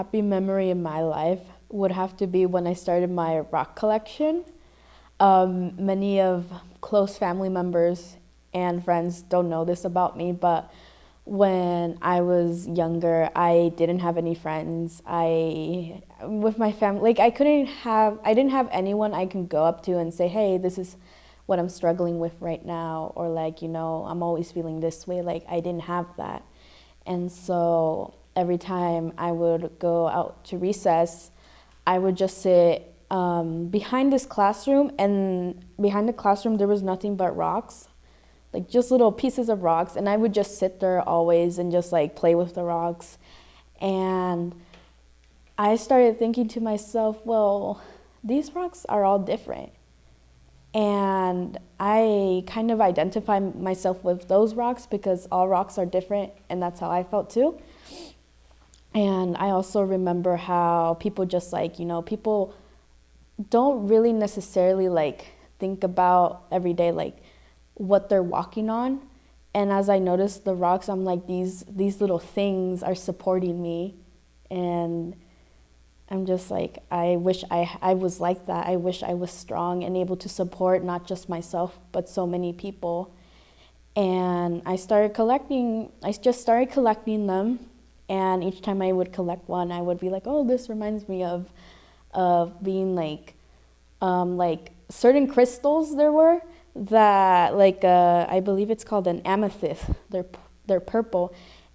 happy memory in my life would have to be when I started my rock collection. Many of close family members and friends don't know this about me, but when I was younger, I didn't have any friends. With my family, like I didn't have anyone I can go up to and say, hey, this is what I'm struggling with right now, or like, I'm always feeling this way. Like, I didn't have that. And so every time I would go out to recess, I would just sit behind this classroom, and behind the classroom there was nothing but rocks, like just little pieces of rocks, and I would just sit there always and just like play with the rocks. And I started thinking to myself, well, these rocks are all different, and I kind of identify myself with those rocks because all rocks are different, and that's how I felt too. And I also remember how people just like, people don't really necessarily like think about every day like what they're walking on. And as I noticed the rocks, I'm like, these little things are supporting me. And I'm just like, I wish I was like that. I wish I was strong and able to support not just myself, but so many people. And I just started collecting them. And each time I would collect one, I would be like, oh, this reminds me of being like certain crystals there were that like, I believe it's called an amethyst. They're purple.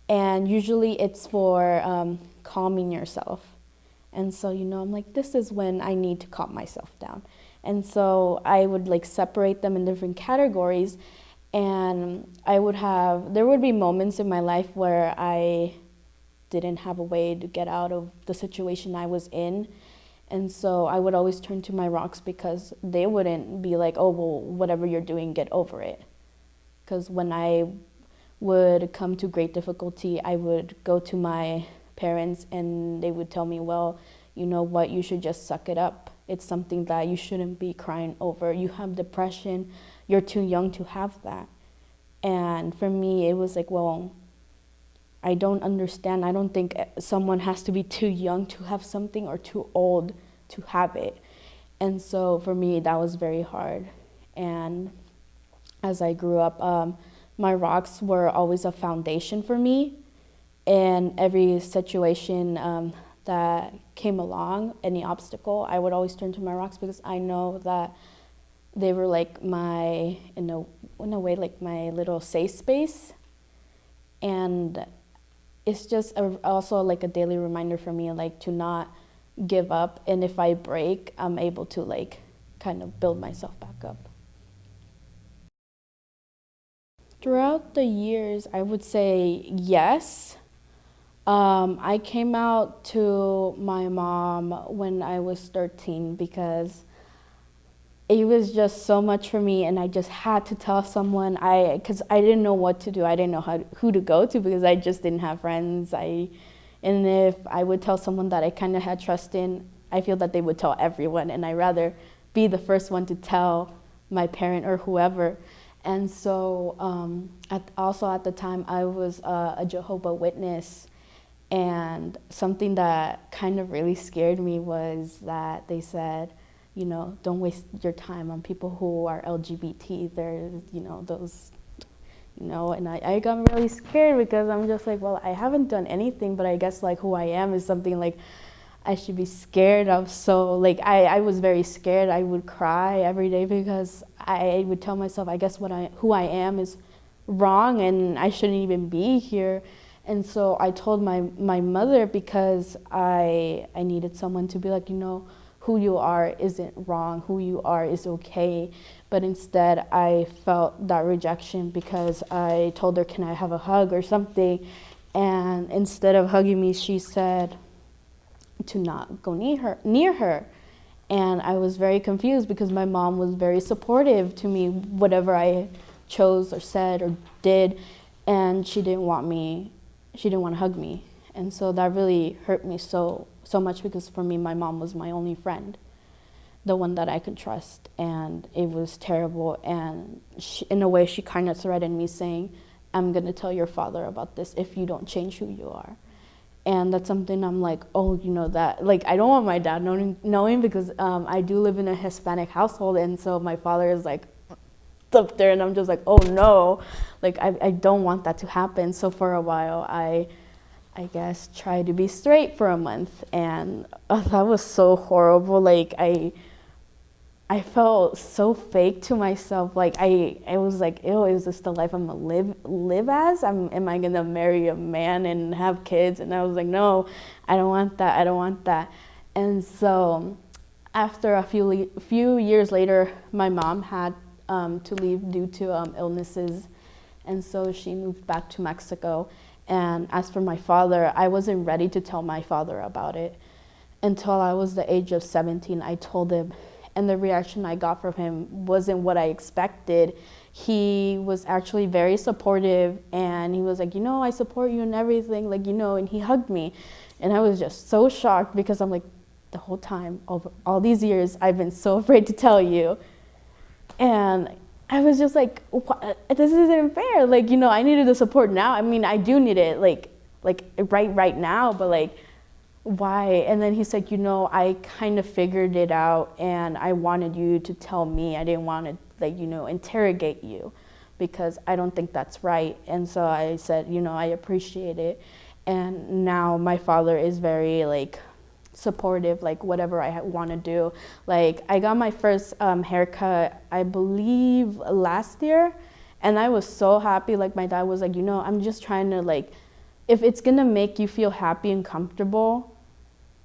And usually it's for calming yourself. And so, I'm like, this is when I need to calm myself down. And so I would like separate them in different categories. And there would be moments in my life where I didn't have a way to get out of the situation I was in. And so I would always turn to my rocks because they wouldn't be like, oh, well, whatever you're doing, get over it. Because when I would come to great difficulty, I would go to my parents and they would tell me, well, you know what, you should just suck it up. It's something that you shouldn't be crying over. You have depression. You're too young to have that. And for me, it was like, well, I don't understand. I don't think someone has to be too young to have something or too old to have it. And so for me, that was very hard. And as I grew up, my rocks were always a foundation for me. In every situation that came along, any obstacle, I would always turn to my rocks because I know that they were like in a way, like my little safe space. And it's just also like a daily reminder for me, like to not give up. And if I break, I'm able to like kind of build myself back up. Throughout the years, I would say yes. I came out to my mom when I was 13 because it was just so much for me, and I just had to tell someone. Because I didn't know what to do. I didn't know who to go to because I just didn't have friends. And if I would tell someone that I kind of had trust in, I feel that they would tell everyone, and I'd rather be the first one to tell my parent or whoever. And so also at the time, I was a Jehovah's Witness, and something that kind of really scared me was that they said, don't waste your time on people who are LGBT. There's, those, and I got really scared because I'm just like, well, I haven't done anything, but I guess like who I am is something like I should be scared of. So like I was very scared. I would cry every day because I would tell myself, I guess who I am is wrong and I shouldn't even be here. And so I told my mother because I needed someone to be like, who you are isn't wrong, who you are is okay. But instead I felt that rejection because I told her, can I have a hug or something? And instead of hugging me, she said to not go near her. And I was very confused because my mom was very supportive to me, whatever I chose or said or did, and she didn't want to hug me. And so that really hurt me so much because for me, my mom was my only friend, the one that I could trust. And it was terrible. And in a way, she kind of threatened me saying, I'm going to tell your father about this if you don't change who you are. And that's something I'm like, oh, that, like, I don't want my dad knowing because I do live in a Hispanic household. And so my father is like up there and I'm just like, oh no, like, I don't want that to happen. So for a while, I guess tried to be straight for a month. And that was so horrible. Like, I felt so fake to myself. Like I was like, ew, is this the life I'm gonna live as? Am I gonna marry a man and have kids? And I was like, no, I don't want that. I don't want that. And so after a few years later, my mom had to leave due to illnesses. And so she moved back to Mexico. And as for my father, I wasn't ready to tell my father about it until I was the age of 17. I told him, and the reaction I got from him wasn't what I expected. He was actually very supportive, and he was like, I support you and everything, like, and he hugged me. And I was just so shocked because I'm like, the whole time, over all these years, I've been so afraid to tell you. And I was just like, this isn't fair. Like, I needed the support now. I mean, I do need it, like right now, but like, why? And then he's like, I kind of figured it out and I wanted you to tell me. I didn't want to, like, interrogate you because I don't think that's right. And so I said, I appreciate it. And now my father is very, like, supportive, like, whatever I want to do. Like, I got my first haircut, I believe, last year. And I was so happy. Like, my dad was like, I'm just trying to, like, if it's going to make you feel happy and comfortable,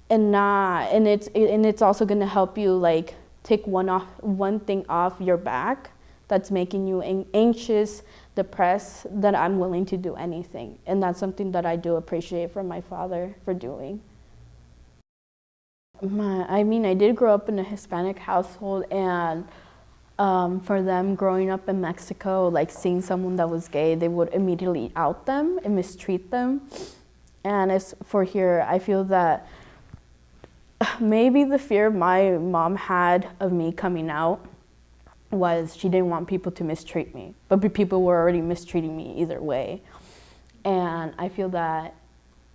and it's also going to help you, like, take one thing off your back that's making you anxious, depressed, then I'm willing to do anything. And that's something that I do appreciate from my father for doing. I did grow up in a Hispanic household, and for them growing up in Mexico, like, seeing someone that was gay, they would immediately out them and mistreat them. And as for here, I feel that maybe the fear my mom had of me coming out was she didn't want people to mistreat me, but people were already mistreating me either way. And I feel that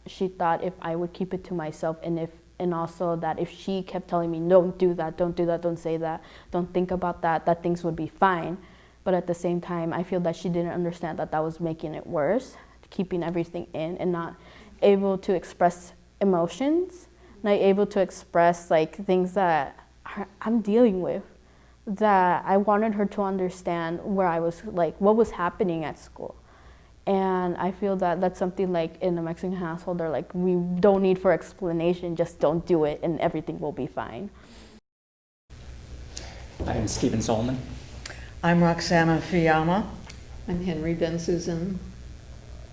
she thought if I would keep it to myself, and also that if she kept telling me, don't do that, don't do that, don't say that, don't think about that things would be fine. But at the same time, I feel that she didn't understand that was making it worse, keeping everything in and not able to express emotions, not able to express, like, things that I'm dealing with, that I wanted her to understand where I was, like, what was happening at school. And I feel that that's something, like, in a Mexican household, they're like, we don't need for explanation, just don't do it and everything will be fine. I'm Stephen Solomon. I'm Roxana Fiyama. I'm Henry Ben Susan.